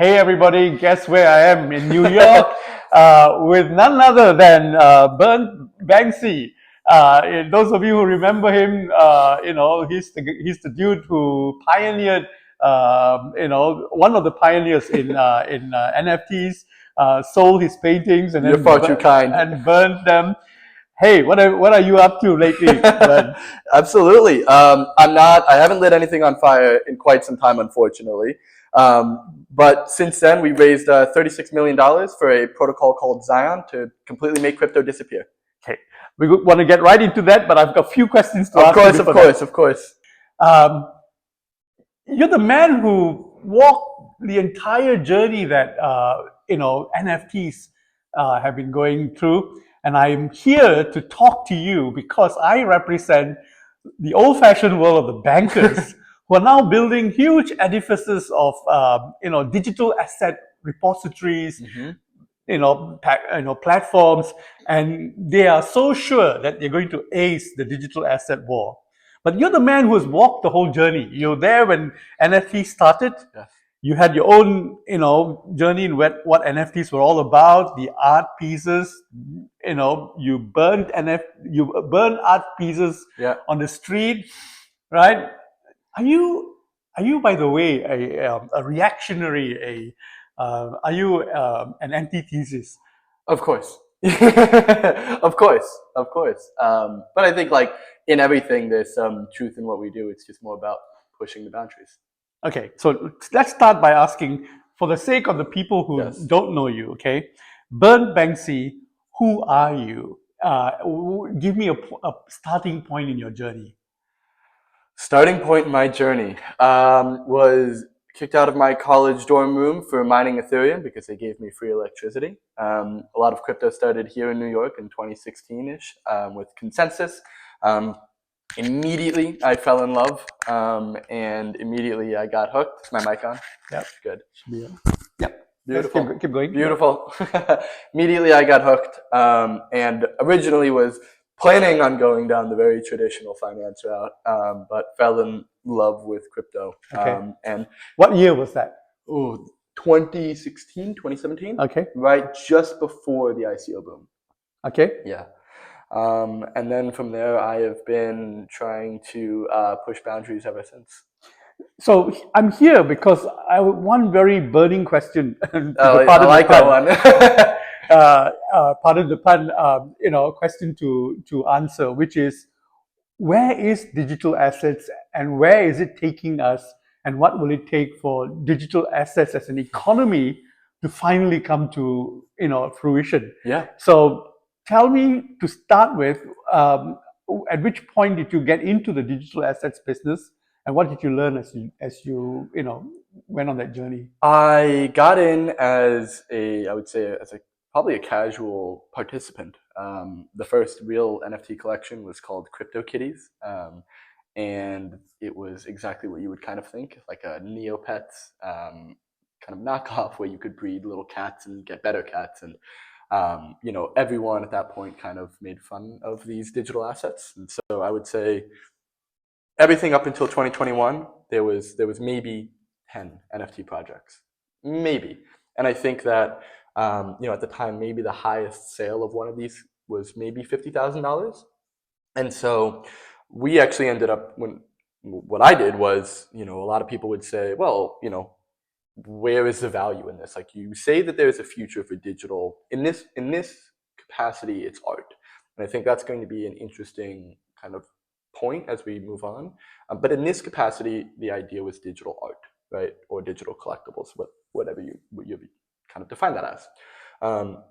Hey everybody, guess where I am in New York with none other than Banksy. Those of you who remember him, he's the dude who pioneered, one of the pioneers in NFTs. Sold his paintings and You're then far too kind. and burned them. Hey, what are you up to lately, Ben? Absolutely. I haven't lit anything on fire in quite some time, unfortunately. But since then, we raised $36 million for a protocol called Zion to completely make crypto disappear. Okay, we want to get right into that, but I've got a few questions to ask you. Of course. You're the man who walked the entire journey that NFTs have been going through, and I'm here to talk to you because I represent the old-fashioned world of the bankers who are now building huge edifices of digital asset repositories, platforms, and they are so sure that they're going to ace the digital asset war. But you're the man who has walked the whole journey. You're there when NFT started. Yes. You had your own, journey in what NFTs were all about, the art pieces. You burned art pieces on the street, right? Are you, by the way, a reactionary? Are you an antithesis? Of course. Of course. But I think like in everything, there's some truth in what we do. It's just more about pushing the boundaries. Okay, so let's start by asking, for the sake of the people who Yes. don't know you, okay, Bernd Banksy, who are you? Give me a starting point in your journey. Starting point in my journey was kicked out of my college dorm room for mining Ethereum because they gave me free electricity. A lot of crypto started here in New York in 2016-ish with Consensus. Immediately, I fell in love, and immediately I got hooked. Is my mic on? Yep. Good. Yep. Beautiful. Yes, keep going. Beautiful. Immediately I got hooked, and originally was planning on going down the very traditional finance route, but fell in love with crypto. Okay. And what year was that? 2016, 2017. Okay. Right just before the ICO boom. Okay. Yeah. And then from there, I have been trying to push boundaries ever since. So I'm here because I have one very burning question. I like that one. Pardon the pun. Question to answer, which is, where is digital assets and where is it taking us, and what will it take for digital assets as an economy to finally come to fruition? Yeah. So tell me, to start with, at which point did you get into the digital assets business, and what did you learn as you went on that journey? I got in as probably a casual participant. The first real NFT collection was called CryptoKitties, and it was exactly what you would kind of think, like a Neopets kind of knockoff where you could breed little cats and get better cats. And everyone at that point kind of made fun of these digital assets. And so I would say everything up until 2021, there was maybe 10 NFT projects, maybe. And I think that at the time, maybe the highest sale of one of these was maybe $50,000. And so we actually ended up, what I did was, a lot of people would say, well, where is the value in this? Like, you say that there's a future for digital. In this capacity, it's art. And I think that's going to be an interesting kind of point as we move on. But in this capacity, the idea was digital art, right? Or digital collectibles, whatever you kind of define that as.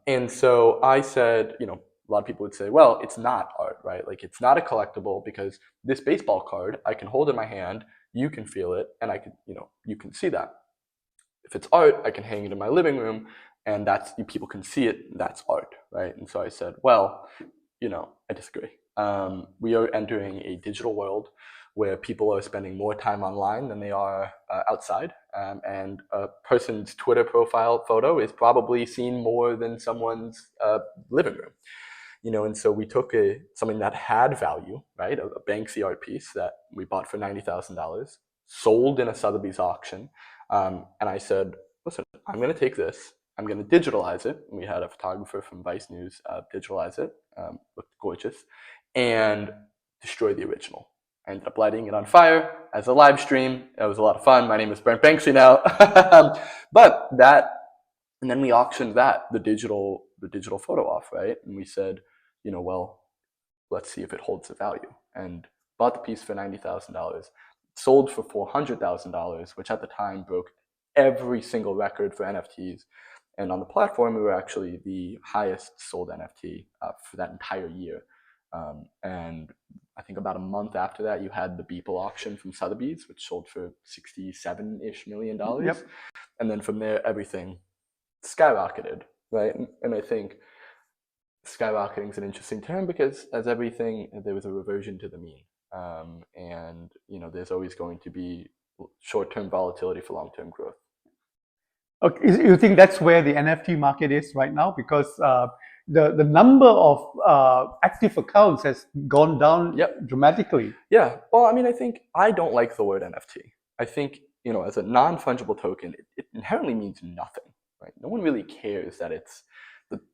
And so I said, a lot of people would say, well, it's not art, right? Like, it's not a collectible because this baseball card I can hold in my hand, you can feel it, and I can, you can see that. If it's art, I can hang it in my living room, and people can see it. That's art, right? And so I said, well, I disagree. We are entering a digital world where people are spending more time online than they are outside, and a person's Twitter profile photo is probably seen more than someone's living room. And so we took something that had value, right? A Banksy art piece that we bought for $90,000, sold in a Sotheby's auction. And I said, listen, I'm going to take this, I'm going to digitalize it. And we had a photographer from Vice News digitalize it, looked gorgeous, and destroy the original. I ended up lighting it on fire as a live stream. It was a lot of fun. My name is Banksy now. But that, and then we auctioned that, the digital photo off, right? And we said, well, let's see if it holds the value. And bought the piece for $90,000, sold for $400,000, which at the time broke every single record for NFTs. And on the platform, we were actually the highest sold NFT for that entire year. And I think about a month after that, you had the Beeple auction from Sotheby's, which sold for $67-ish million. Yep. And then from there, everything skyrocketed, right? And I think skyrocketing is an interesting term because, as everything, there was a reversion to the mean. And there's always going to be short-term volatility for long-term growth. Okay, you think that's where the NFT market is right now? Because the number of active accounts has gone down dramatically. Yeah. Well, I mean, I think I don't like the word NFT. I think, as a non-fungible token, it inherently means nothing, right? No one really cares that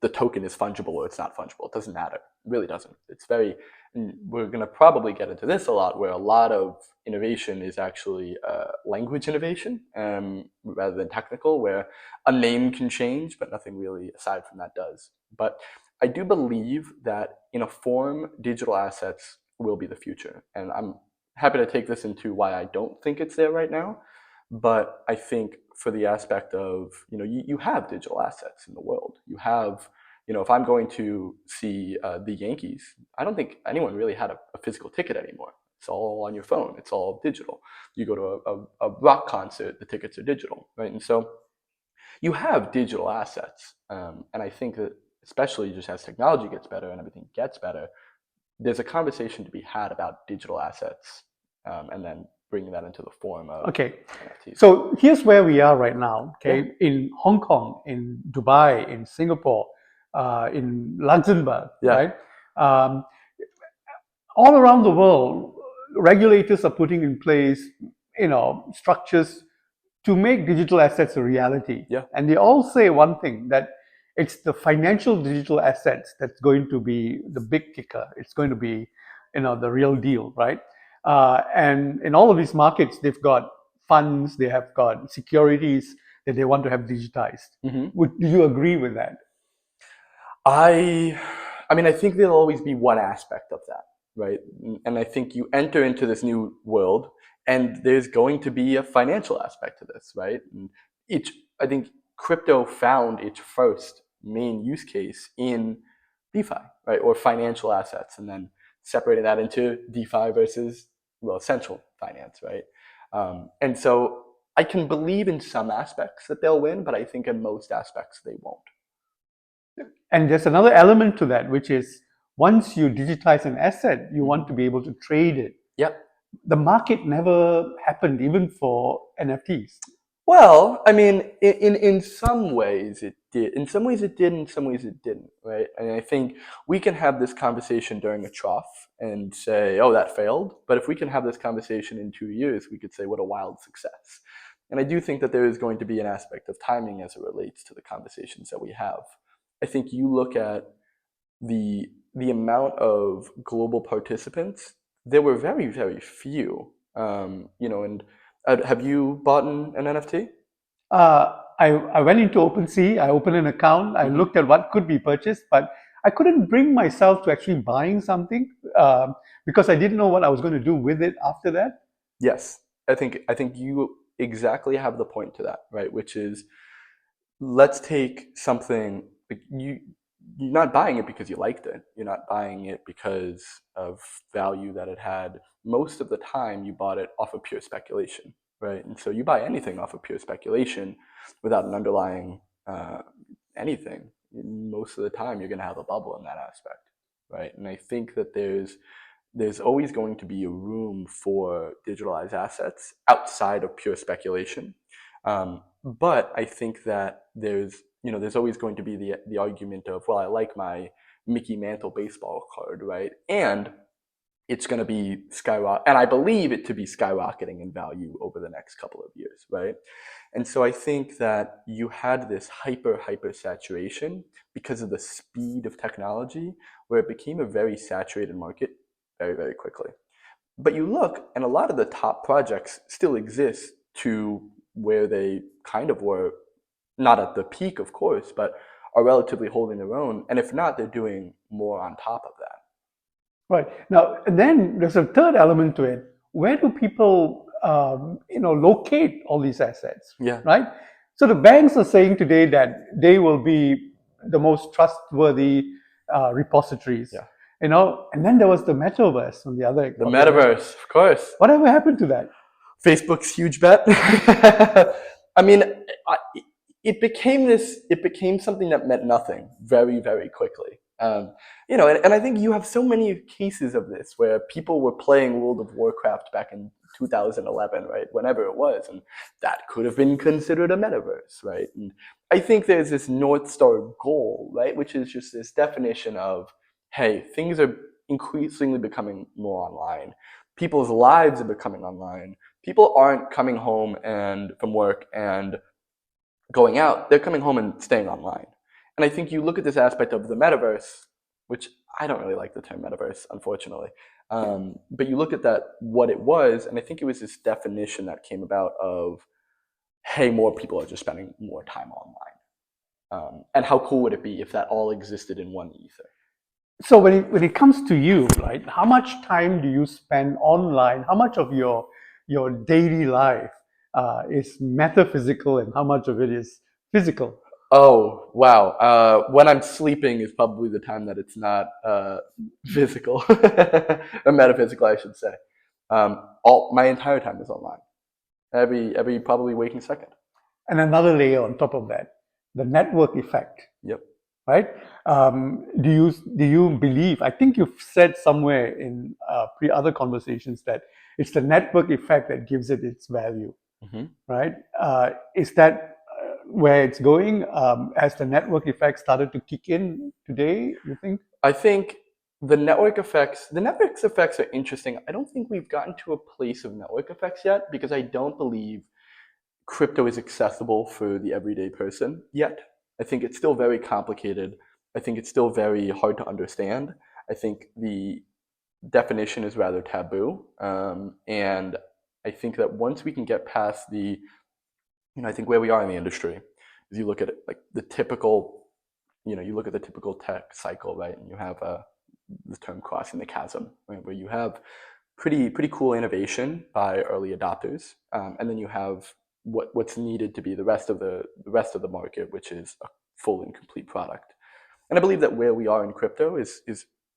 the token is fungible or it's not fungible. It doesn't matter. It really doesn't. It's very, and we're going to probably get into this a lot, where a lot of innovation is actually language innovation rather than technical, where a name can change, but nothing really aside from that does. But I do believe that in a form, digital assets will be the future. And I'm happy to take this into why I don't think it's there right now. But I think for the aspect of, you have digital assets in the world. You have, if I'm going to see the Yankees, I don't think anyone really had a physical ticket anymore. It's all on your phone. It's all digital. You go to a rock concert, the tickets are digital, right? And so you have digital assets. And I think that especially just as technology gets better and everything gets better, there's a conversation to be had about digital assets and then bringing that into the form of NFTs. So here's where we are right now. Okay, in Hong Kong, in Dubai, in Singapore, in Luxembourg, right? All around the world, regulators are putting in place, structures to make digital assets a reality. Yeah. And they all say one thing, that it's the financial digital assets that's going to be the big kicker. It's going to be, the real deal, right? And in all of these markets, they've got funds, they have got securities that they want to have digitized. Mm-hmm. Do you agree with that? I mean, I think there'll always be one aspect of that, right? And I think you enter into this new world, and there's going to be a financial aspect to this, right? And I think crypto found its first main use case in DeFi, right? Or financial assets, and then separating that into DeFi versus, essential finance, right? And so I can believe in some aspects that they'll win, but I think in most aspects they won't. And there's another element to that, which is once you digitize an asset, you want to be able to trade it. Yep. The market never happened, even for NFTs. Well, I mean, in some ways it did. In some ways it did, in some ways it didn't, right? And I think we can have this conversation during a trough and say, oh, that failed. But if we can have this conversation in 2 years, we could say, what a wild success. And I do think that there is going to be an aspect of timing as it relates to the conversations that we have. I think you look at the amount of global participants, there were very, very few, and have you bought an NFT? I went into OpenSea, I opened an account, I looked at what could be purchased, but I couldn't bring myself to actually buying something because I didn't know what I was going to do with it after that. Yes, I think you exactly have the point to that, right? Which is, let's take something, you're not buying it because you liked it. You're not buying it because of value that it had. Most of the time, you bought it off of pure speculation, right? And so you buy anything off of pure speculation without an underlying anything. Most of the time, you're going to have a bubble in that aspect, right? And I think that there's always going to be a room for digitalized assets outside of pure speculation. But I think that there's always going to be the argument of, well, I like my Mickey Mantle baseball card, right? And it's going to be skyrocket, and I believe it to be skyrocketing in value over the next couple of years, right? And so I think that you had this hyper saturation because of the speed of technology, where it became a very saturated market very quickly. But you look, and a lot of the top projects still exist to where they kind of were, not at the peak, of course, but are relatively holding their own. And if not, they're doing more on top of that. Right. Now, and then there's a third element to it. Where do people, locate all these assets, Yeah. right? So the banks are saying today that they will be the most trustworthy repositories, Yeah. And then there was the metaverse on the other. The On the other hand. metaverse, of course. Whatever happened to that? Facebook's huge bet. I mean, it became this. It became something that meant nothing very quickly. And I think you have so many cases of this where people were playing World of Warcraft back in 2011, right? Whenever it was, and that could have been considered a metaverse, right? And I think there's this North Star goal, right, which is just this definition of, hey, things are increasingly becoming more online. People's lives are becoming online. People aren't coming home and from work and going out. They're coming home and staying online. And I think you look at this aspect of the metaverse, which I don't really like the term metaverse, unfortunately. But you look at that, what it was, and I think it was this definition that came about of, hey, more people are just spending more time online. And how cool would it be if that all existed in one ether? So when it comes to you, right? How much time do you spend online? How much of your daily life is metaphysical, and how much of it is physical? Oh, wow. When I'm sleeping is probably the time that it's not physical or metaphysical, I should say. All my entire time is online. Every probably waking second. And another layer on top of that, the network effect, Yep. right? Do you believe? I think you've said somewhere in other conversations that it's the network effect that gives it its value, Mm-hmm. right? Is that where it's going? Has the network effect started to kick in today, you think? I think the network effects are interesting. I don't think we've gotten to a place of network effects yet because I don't believe crypto is accessible for the everyday person yet. I think it's still very complicated. I think it's still very hard to understand. I think the definition is rather taboo. And I think that once we can get past I think where we are in the industry is you look at it like the typical, you look at the typical tech cycle, right? And you have the term crossing the chasm, right? Where you have pretty cool innovation by early adopters, and then you have what's needed to be the rest of the market, which is a full and complete product. And I believe that where we are in crypto is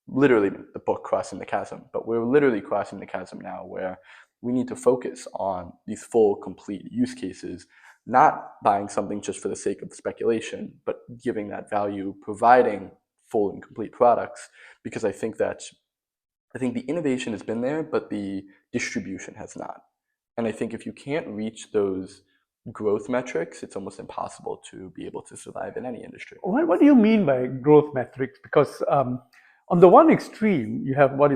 literally the book Crossing the Chasm, but we're literally crossing the chasm now where we need to focus on these full, complete use cases, not buying something just for the sake of speculation, but giving that value, providing full and complete products, because I think the innovation has been there, but the distribution has not. And I think if you can't reach those growth metrics, it's almost impossible to be able to survive in any industry. What do you mean by growth metrics? Because on the one extreme, you have what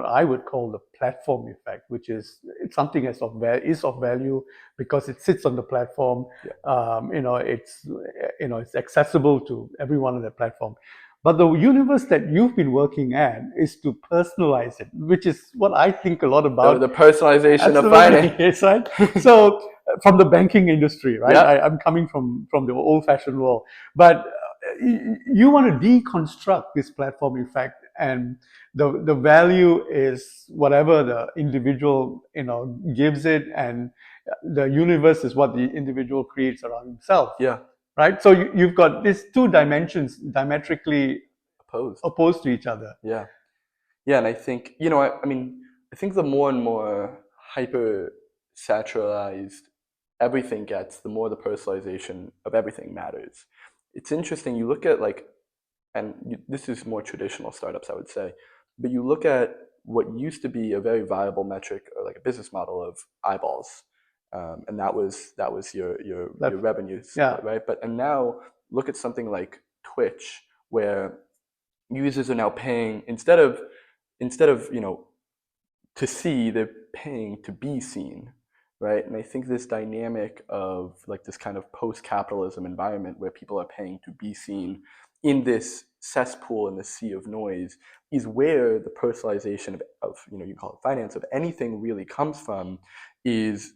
I would call the platform effect, which is it's something is of value because it sits on the platform. Yeah. It's accessible to everyone on the platform. But the universe that you've been working at is to personalize it, which is what I think a lot about. The personalization of Absolutely, finance. yes, right. So from the banking industry, right? Yeah. I'm coming from the old-fashioned world, but you want to deconstruct this platform effect, and the value is whatever the individual gives it, and the universe is what the individual creates around himself, Yeah. right? So you've got these two dimensions diametrically Opposed. opposed to each other. Yeah. Yeah, and I think, I think the more and more hyper saturized everything gets, the more the personalization of everything matters. It's interesting. You look at this is more traditional startups, I would say, but you look at what used to be a very viable metric or like a business model of eyeballs, and that was your revenues, Yeah. right? And now look at something like Twitch, where users are now paying instead of to see, they're paying to be seen, right? And I think this dynamic of like this kind of post-capitalism environment where people are paying to be seen in this cesspool in the sea of noise is where the personalization of you call it finance, of anything really comes from, is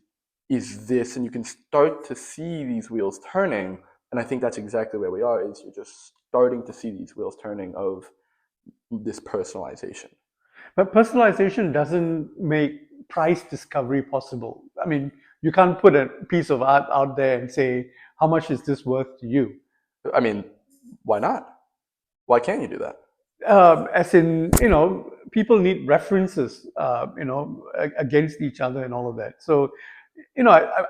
this, and you can start to see these wheels turning. And I think that's exactly where we are, is you're just starting to see these wheels turning of this personalization. But personalization doesn't make price discovery possible. I mean, you can't put a piece of art out there and say, how much is this worth to you? I mean, why not? Why can't you do that? As in, people need references, against each other and all of that. So,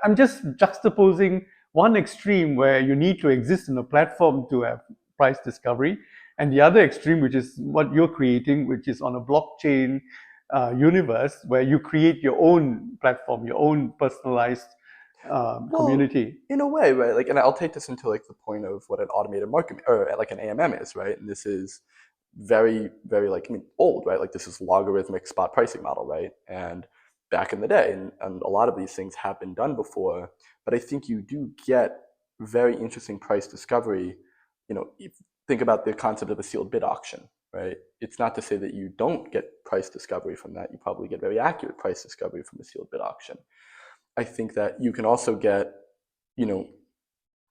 I'm just juxtaposing one extreme where you need to exist in a platform to have price discovery, and the other extreme, which is what you're creating, which is on a blockchain universe where you create your own platform, your own personalized community. In a way, right? Like, and I'll take this into like the point of what an automated market or like an AMM is, right? And this is very, very like, I mean, old, right? Like this is logarithmic spot pricing model, right? And back in the day, and a lot of these things have been done before, but I think you do get very interesting price discovery. If, think about the concept of a sealed bid auction, right? It's not to say that you don't get price discovery from that. You probably get very accurate price discovery from a sealed bid auction. I think that you can also get, you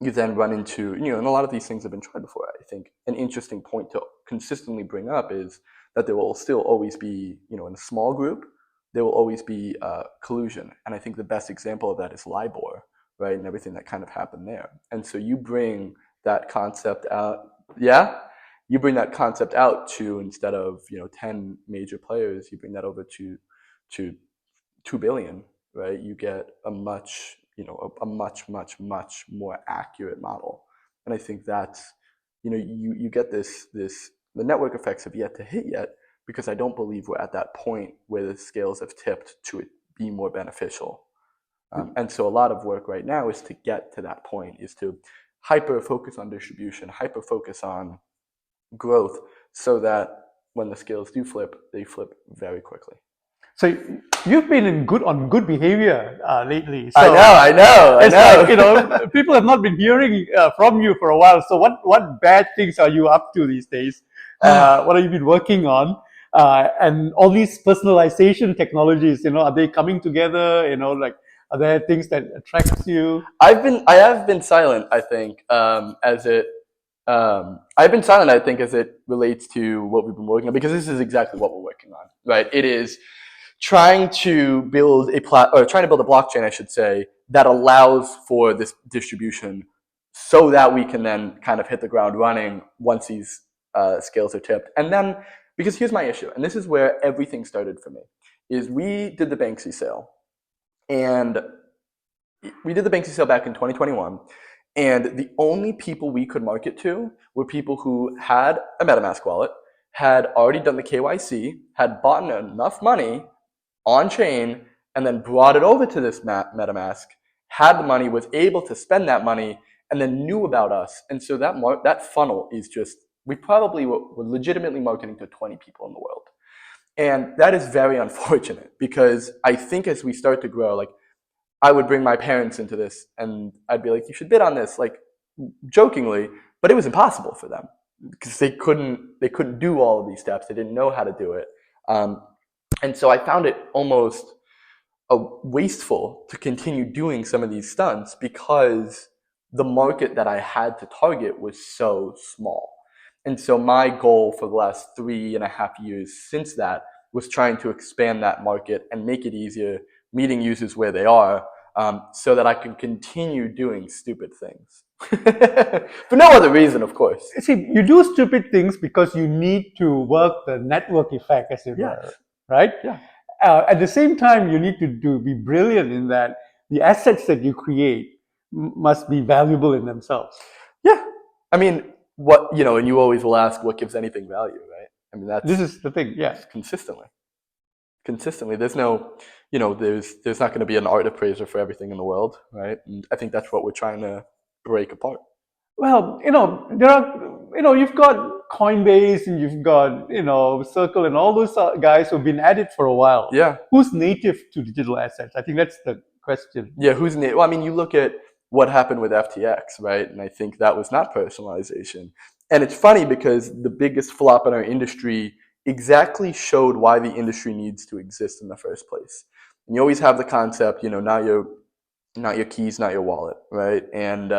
then run into, and a lot of these things have been tried before. I think an interesting point to consistently bring up is that there will still always be, in a small group, there will always be collusion. And I think the best example of that is LIBOR, right? And everything that kind of happened there. And so you bring that concept out, you bring that concept out to, instead of, 10 major players, you bring that over to 2 billion, right? You get a much, much more accurate model. And I think that's, you get this, the network effects have yet to hit yet, because I don't believe we're at that point where the scales have tipped to it be more beneficial. And so a lot of work right now is to get to that point, is to hyper focus on distribution, hyper focus on growth, so that when the scales do flip, they flip very quickly. So you've been on good behavior lately. So I know. It's like, people have not been hearing from you for a while. So what bad things are you up to these days? What have you been working on? And all these personalization technologies, are they coming together? Like, are there things that attracts you? I have been silent, I think, I've been silent, I think, as it relates to what we've been working on, because this is exactly what we're working on, right? It is trying to build a blockchain, I should say, that allows for this distribution, so that we can then kind of hit the ground running once these scales are tipped. And then, because here's my issue, and this is where everything started for me, is we did the Banksy sale. And we did the Banksy sale back in 2021. And the only people we could market to were people who had a MetaMask wallet, had already done the KYC, had bought enough money on chain, and then brought it over to this MetaMask, had the money, was able to spend that money, and then knew about us. And so that funnel is just, we probably were legitimately marketing to 20 people in the world. And that is very unfortunate, because I think as we start to grow, like, I would bring my parents into this and I'd be like, you should bid on this, like, jokingly, but it was impossible for them, because they couldn't do all of these steps. They didn't know how to do it. And so I found it almost wasteful to continue doing some of these stunts, because the market that I had to target was so small. And so my goal for the last 3.5 years since that was trying to expand that market and make it easier, meeting users where they are, so that I can continue doing stupid things. For no other reason, of course. See, you do stupid things because you need to work the network effect, as it were, right? Yeah. At the same time, you need to be brilliant in that the assets that you create must be valuable in themselves. Yeah. I mean, and you always will ask, what gives anything value, right? I mean, this is the thing, yeah. Consistently. There's no, there's not going to be an art appraiser for everything in the world, right? And I think that's what we're trying to break apart. Well, there are you've got Coinbase and you've got, Circle and all those guys who've been at it for a while. Yeah. Who's native to digital assets? I think that's the question. Yeah, who's native? Well, I mean, you look at what happened with FTX, right? And I think that was not personalization. And it's funny because the biggest flop in our industry exactly showed why the industry needs to exist in the first place. And you always have the concept, not your keys, not your wallet, right? And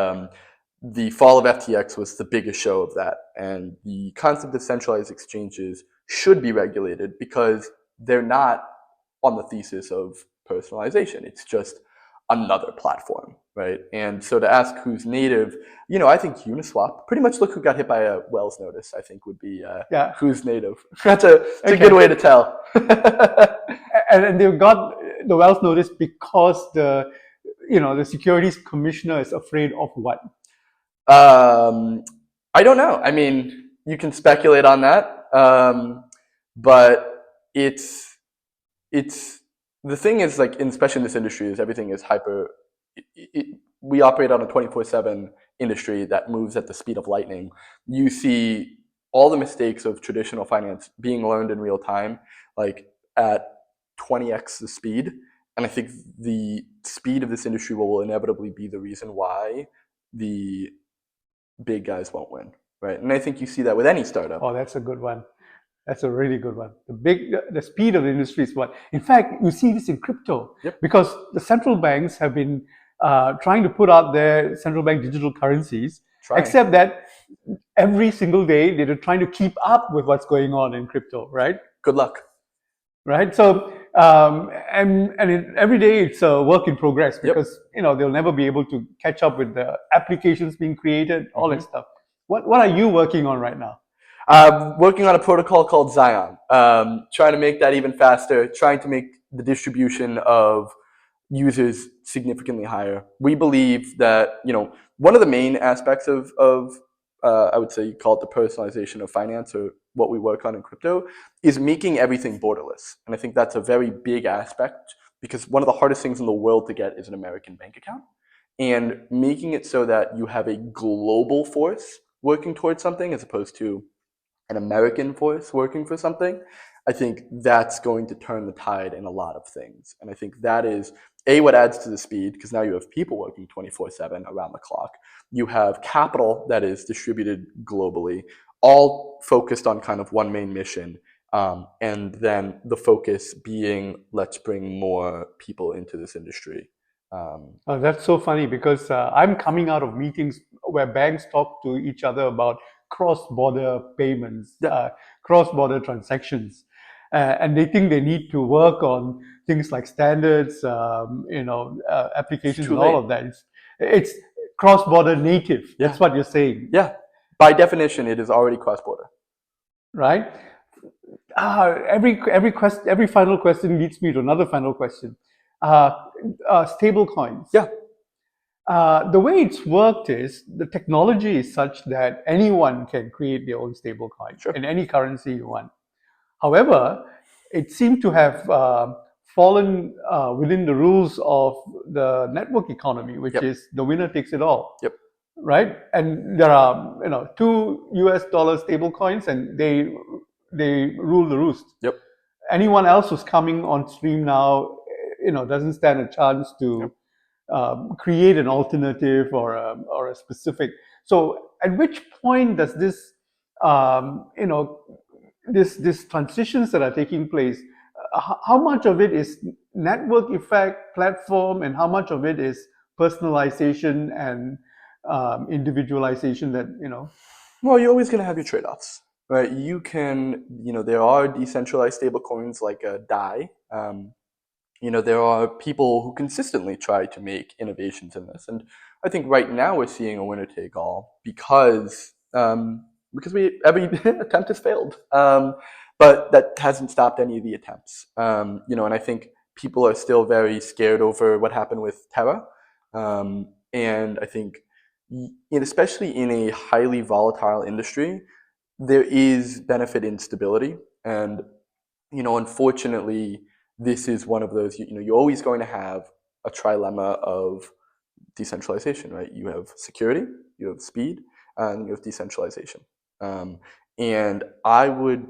the fall of FTX was the biggest show of that. And the concept of centralized exchanges should be regulated because they're not on the thesis of personalization. It's just another platform, right? And so to ask who's native, I think Uniswap, pretty much look who got hit by a Wells notice, I think would be who's native. That's a good way to tell. And they've got the Wells notice because the securities commissioner is afraid of what? I don't know. I mean, you can speculate on that, but it's the thing is, like, especially in this industry, is everything is hyper. We operate on a 24/7 industry that moves at the speed of lightning. You see all the mistakes of traditional finance being learned in real time, like at 20x the speed. And I think the speed of this industry will inevitably be the reason why the big guys won't win, right? And I think you see that with any startup. Oh, that's a good one. That's a really good one. The speed of the industry is what. In fact, you see this in crypto. Yep. Because the central banks have been trying to put out their central bank digital currencies, except that every single day they're trying to keep up with what's going on in crypto, right? Good luck. Right. So every day it's a work in progress because they'll never be able to catch up with the applications being created, all that stuff. What are you working on right now? Working on a protocol called Zion, trying to make that even faster, trying to make the distribution of users significantly higher. We believe that, one of the main aspects of I would say you call it the personalization of finance, or what we work on in crypto, is making everything borderless. And I think that's a very big aspect because one of the hardest things in the world to get is an American bank account. And making it so that you have a global force working towards something as opposed to an American force working for something, I think that's going to turn the tide in a lot of things. And I think that is, what adds to the speed, because now you have people working 24/7 around the clock. You have capital that is distributed globally, all focused on kind of one main mission. And then the focus being, let's bring more people into this industry. That's so funny because I'm coming out of meetings where banks talk to each other about cross-border payments, cross-border transactions, and they think they need to work on things like standards, applications, and all of that. It's cross-border native. That's what you're saying. Yeah, by definition, it is already cross-border. Right. Every final question leads me to another final question. Stablecoins. Yeah. The way it's worked is the technology is such that anyone can create their own stablecoin in any currency you want. However, it seemed to have fallen within the rules of the network economy, which is the winner takes it all. Yep. Right? And there are two US dollar stablecoins, and they rule the roost. Yep. Anyone else who's coming on stream now, doesn't stand a chance to create an alternative or a specific. So, at which point does this, this transitions that are taking place? How much of it is network effect, platform, and how much of it is personalization and individualization? Well, you're always going to have your trade-offs, right? You can, there are decentralized stablecoins like DAI. There are people who consistently try to make innovations in this, and I think right now we're seeing a winner take all because every attempt has failed, but that hasn't stopped any of the attempts. And I think people are still very scared over what happened with Terra, and I think, especially in a highly volatile industry, there is benefit in stability, and unfortunately, this is one of those, you're always going to have a trilemma of decentralization, right? You have security, you have speed, and you have decentralization. And I would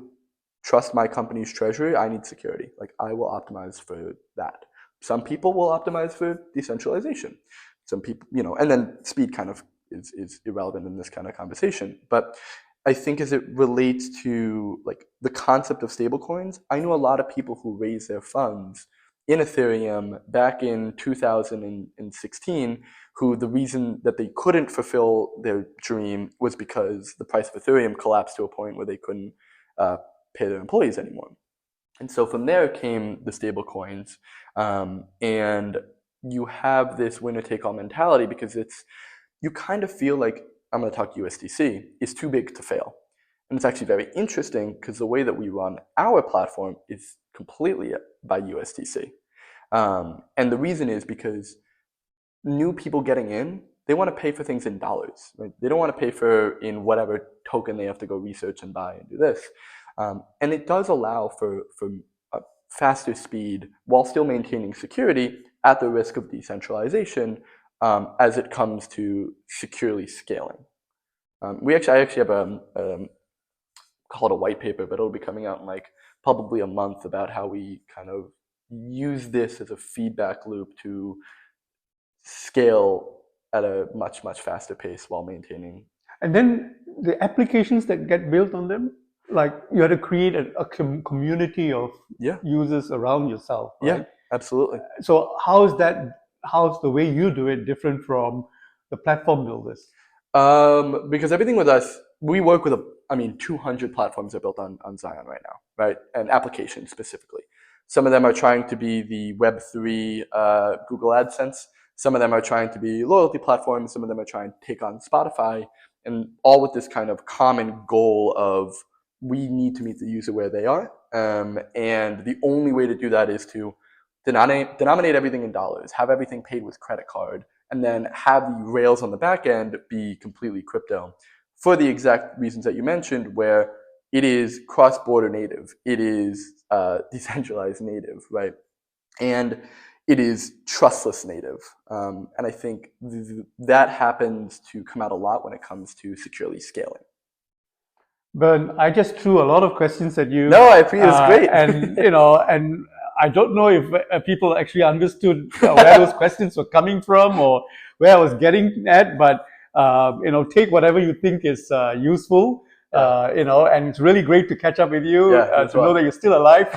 trust my company's treasury. I need security. Like, I will optimize for that. Some people will optimize for decentralization. Some people, and then speed kind of is irrelevant in this kind of conversation. But I think as it relates to like the concept of stablecoins, I know a lot of people who raise their funds in Ethereum back in 2016, who the reason that they couldn't fulfill their dream was because the price of Ethereum collapsed to a point where they couldn't pay their employees anymore. And so from there came the stable coins. And you have this winner take all mentality because you kind of feel like, I'm going to talk USDC, is too big to fail. And it's actually very interesting because the way that we run our platform is completely by USDC. And the reason is because new people getting in, they want to pay for things in dollars. Right? They don't want to pay for in whatever token they have to go research and buy and do this. And it does allow for a faster speed while still maintaining security at the risk of decentralization as it comes to securely scaling. I actually have called a white paper, but it'll be coming out in like probably a month about how we kind of use this as a feedback loop to scale at a much, much faster pace while maintaining. And then the applications that get built on them, like you had to create a community of users around yourself, right? Yeah, absolutely. So how's the way you do it different from the platform builders? Because everything with us, we work with 200 platforms are built on Zion right now, right? And applications specifically. Some of them are trying to be the Web3 Google AdSense. Some of them are trying to be loyalty platforms. Some of them are trying to take on Spotify, and all with this kind of common goal of we need to meet the user where they are. And the only way to do that is to denominate everything in dollars, have everything paid with credit card, and then have the rails on the back end be completely crypto for the exact reasons that you mentioned, where it is cross-border native, it is decentralized native, right? And it is trustless native. And I think that happens to come out a lot when it comes to securely scaling. But I just threw a lot of questions at you. No, I appreciate it. It's great. And I don't know if people actually understood where those questions were coming from or where I was getting at, but take whatever you think is useful. And it's really great to catch up with you, to know that you're still alive.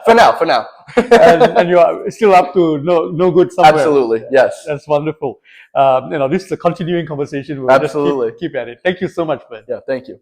For now. and you're still up to no good somewhere. Absolutely, yes. That's wonderful. This is a continuing conversation. We'll Absolutely. just keep at it. Thank you so much, Ben. Yeah, thank you.